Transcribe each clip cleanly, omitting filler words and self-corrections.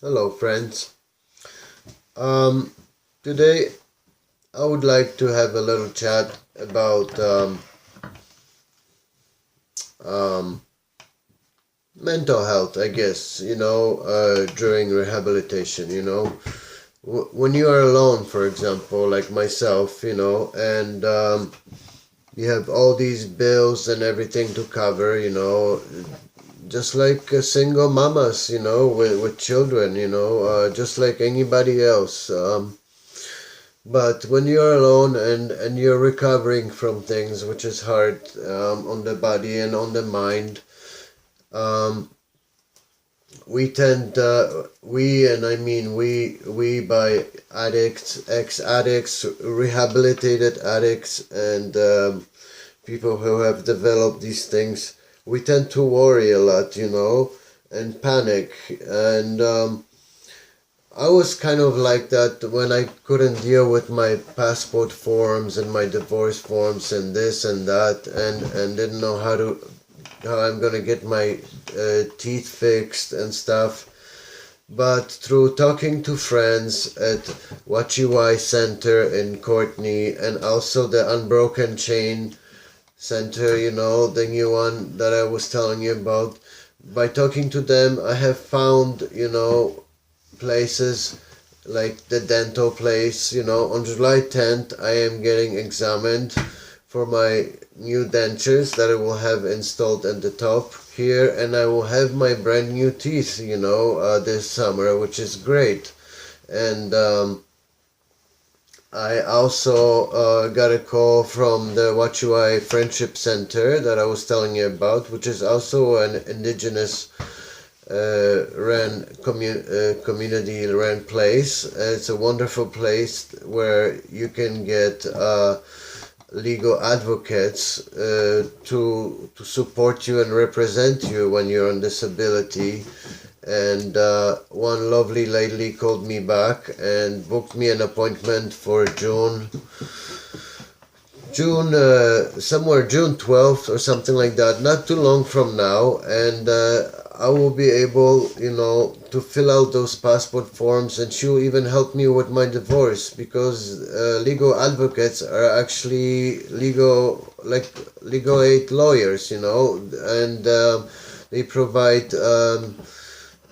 Hello, friends. Um, Today I would like to have a little chat about um, mental health, I guess, during rehabilitation, when you are alone, for example, like myself, and you have all these bills and everything to cover, just like single mamas, with children, just like anybody else. But when you're alone and you're recovering from things which is hard on the body and on the mind, um, we tend, we, and I mean we by addicts, ex-addicts, rehabilitated addicts, and people who have developed these things, we tend to worry a lot, and panic. And I was kind of like that when I couldn't deal with my passport forms and my divorce forms and this and that, and didn't know how I'm gonna get my teeth fixed and stuff. But through talking to friends at Wachiwai Center in Courtney, and also the Unbroken Chain Center, the new one that I was telling you about, by talking to them, I have found, places like the dental place. On July 10th, I am getting examined for my new dentures that I will have installed at the top here, and I will have my brand new teeth, this summer, which is great. And I also got a call from the Wachuai Friendship Center that I was telling you about, which is also an indigenous community ran place. It's a wonderful place where you can get legal advocates to support you and represent you when you're on disability. And one lovely lady called me back and booked me an appointment for June 12th or something like that, not too long from now. And I will be able, to fill out those passport forms, and she will even help me with my divorce, because legal advocates are actually legal aid lawyers, and they provide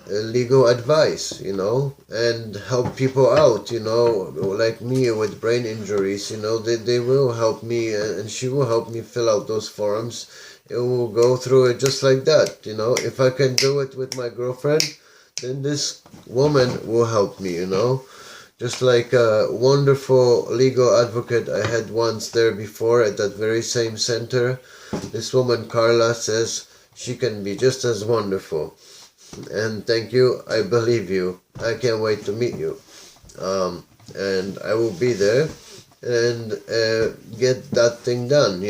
legal advice, and help people out, like me with brain injuries. They will help me, and she will help me fill out those forms. It will go through it just like that. If I can do it with my girlfriend, then this woman will help me, just like a wonderful legal advocate I had once there before at that very same center. This woman, Carla, says she can be just as wonderful. And thank you, I believe you. I can't wait to meet you. And I will be there and get that thing done,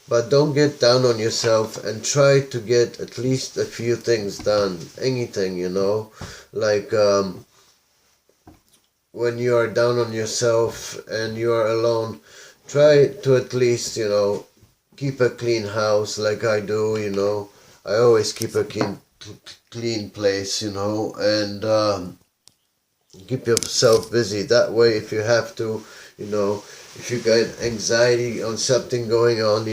But don't get down on yourself, and try to get at least a few things done. Anything, Like when you are down on yourself and you are alone, try to at least, keep a clean house like I do, I always keep a clean place, and keep yourself busy. That way, if you have to, if you got anxiety on something going on,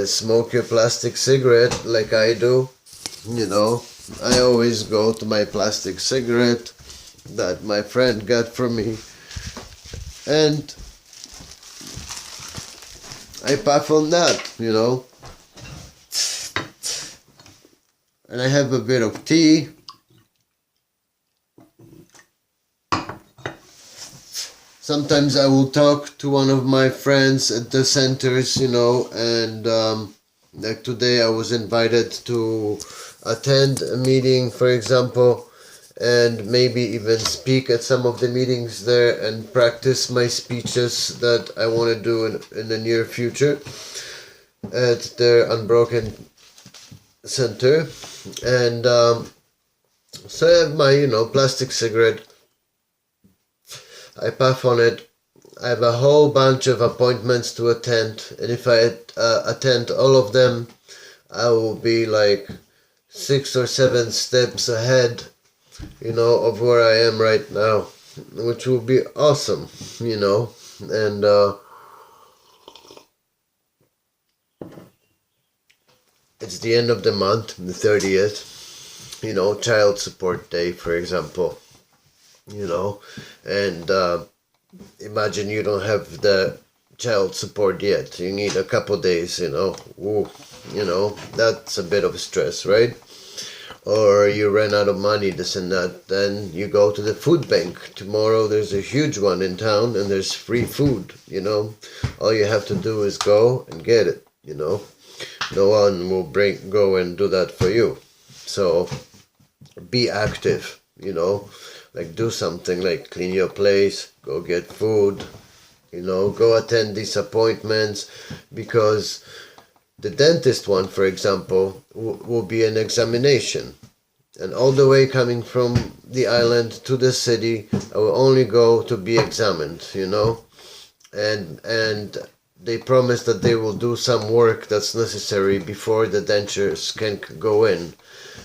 smoke your plastic cigarette like I do, I always go to my plastic cigarette that my friend got from me, and I puff on that, and I have a bit of tea. Sometimes I will talk to one of my friends at the centers, and like today I was invited to attend a meeting, for example, and maybe even speak at some of the meetings there and practice my speeches that I want to do in the near future at their Unbroken Center. And so I have my, plastic cigarette. I puff on it. I have a whole bunch of appointments to attend, and if I attend all of them, I will be like 6 or 7 steps ahead of where I am right now, which will be awesome, and it's the end of the month, the 30th, child support day, for example, and imagine you don't have the child support yet. You need a couple days, Ooh, that's a bit of stress, right? Or you run out of money, this and that, then you go to the food bank. Tomorrow there's a huge one in town and there's free food, All you have to do is go and get it, No one will go and do that for you. So be active, like do something like clean your place, go get food, go attend these appointments, because the dentist one, for example, will be an examination. And all the way coming from the island to the city, I will only go to be examined, And they promise that they will do some work that's necessary before the dentures can go in.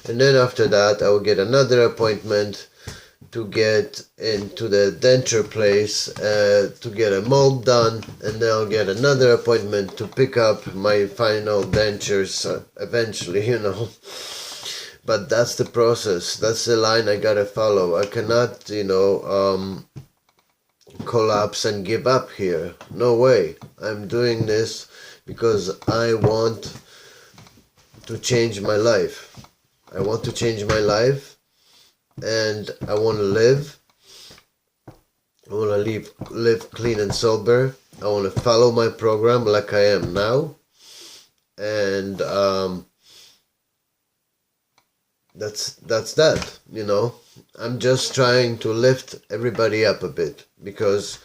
And then after that, I will get another appointment to get into the denture place to get a mold done, and then I'll get another appointment to pick up my final dentures eventually, But that's the process. That's the line I gotta follow. I cannot, collapse and give up here. No way. I'm doing this because I want to change my life. I want to change my life, and I want to live. I want to live clean and sober. I want to follow my program like I am now, and that's that. I'm just trying to lift everybody up a bit, because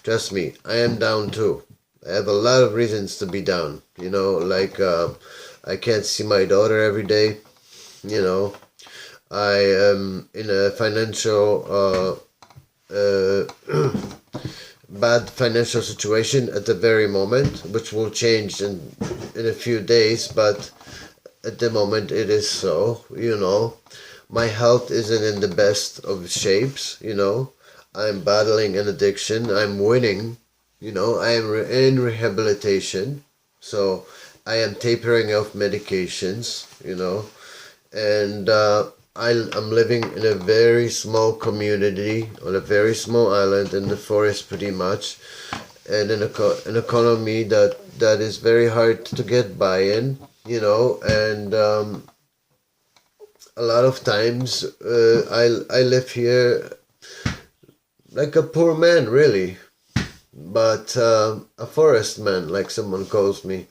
trust me, I am down too. I have a lot of reasons to be down. Like I can't see my daughter every day. I am in a financial bad financial situation at the very moment, which will change in a few days, but at the moment it is so, My health isn't in the best of shapes, I'm battling an addiction. I'm winning, I am in rehabilitation, so I am tapering off medications, and I'm living in a very small community on a very small island in the forest, pretty much, and in an economy that is very hard to get by in, and a lot of times I live here like a poor man, really, but a forest man, like someone calls me.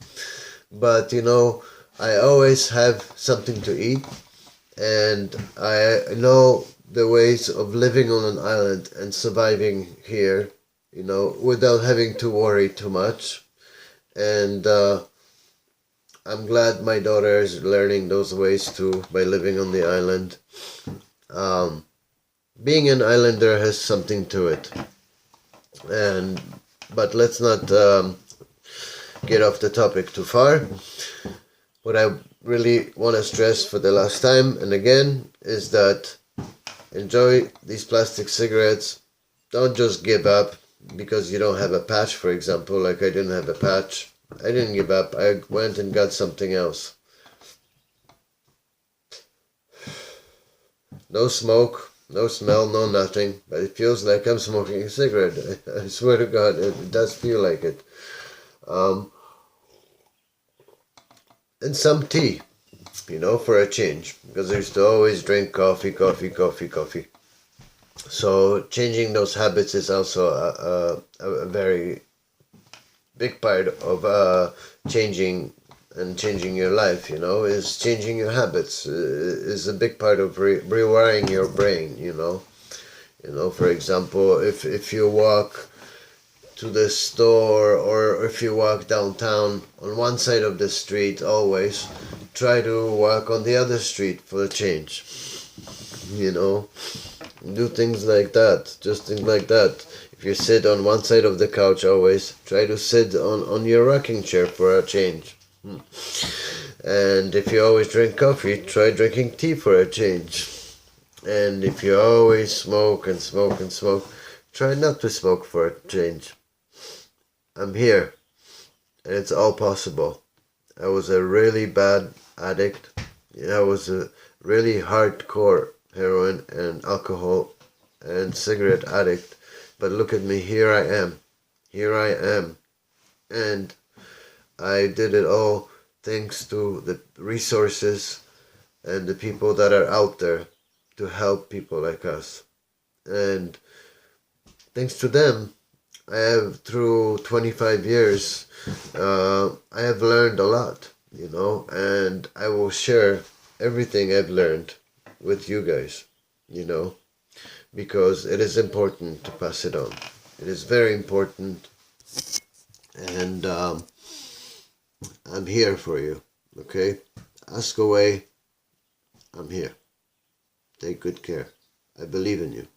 But I always have something to eat, and I know the ways of living on an island and surviving here, without having to worry too much. And I'm glad my daughter is learning those ways too by living on the island. Being an islander has something to it, but let's not get off the topic too far. What I really want to stress for the last time and again is that enjoy these plastic cigarettes. Don't just give up because you don't have a patch, for example, like I didn't have a patch. I didn't give up. I went and got something else. No smoke, no smell, no nothing, but it feels like I'm smoking a cigarette. I swear to God, it does feel like it. And some tea, for a change, because I used to always drink coffee. So changing those habits is also a very big part of changing your life, is changing your habits, is a big part of rewiring your brain, For example, if you walk to the store, or if you walk downtown, on one side of the street, always try to walk on the other street for a change, do things like that, just things like that. If you sit on one side of the couch, always try to sit on your rocking chair for a change. And if you always drink coffee, try drinking tea for a change. And if you always smoke and smoke and smoke, try not to smoke for a change. I'm here, and it's all possible. I was a really bad addict. I was a really hardcore heroin and alcohol and cigarette addict. But look at me, here I am. Here I am. And I did it all thanks to the resources and the people that are out there to help people like us. And thanks to them, I have, through 25 years, I have learned a lot, and I will share everything I've learned with you guys, because it is important to pass it on. It is very important, and I'm here for you, okay? Ask away, I'm here. Take good care. I believe in you.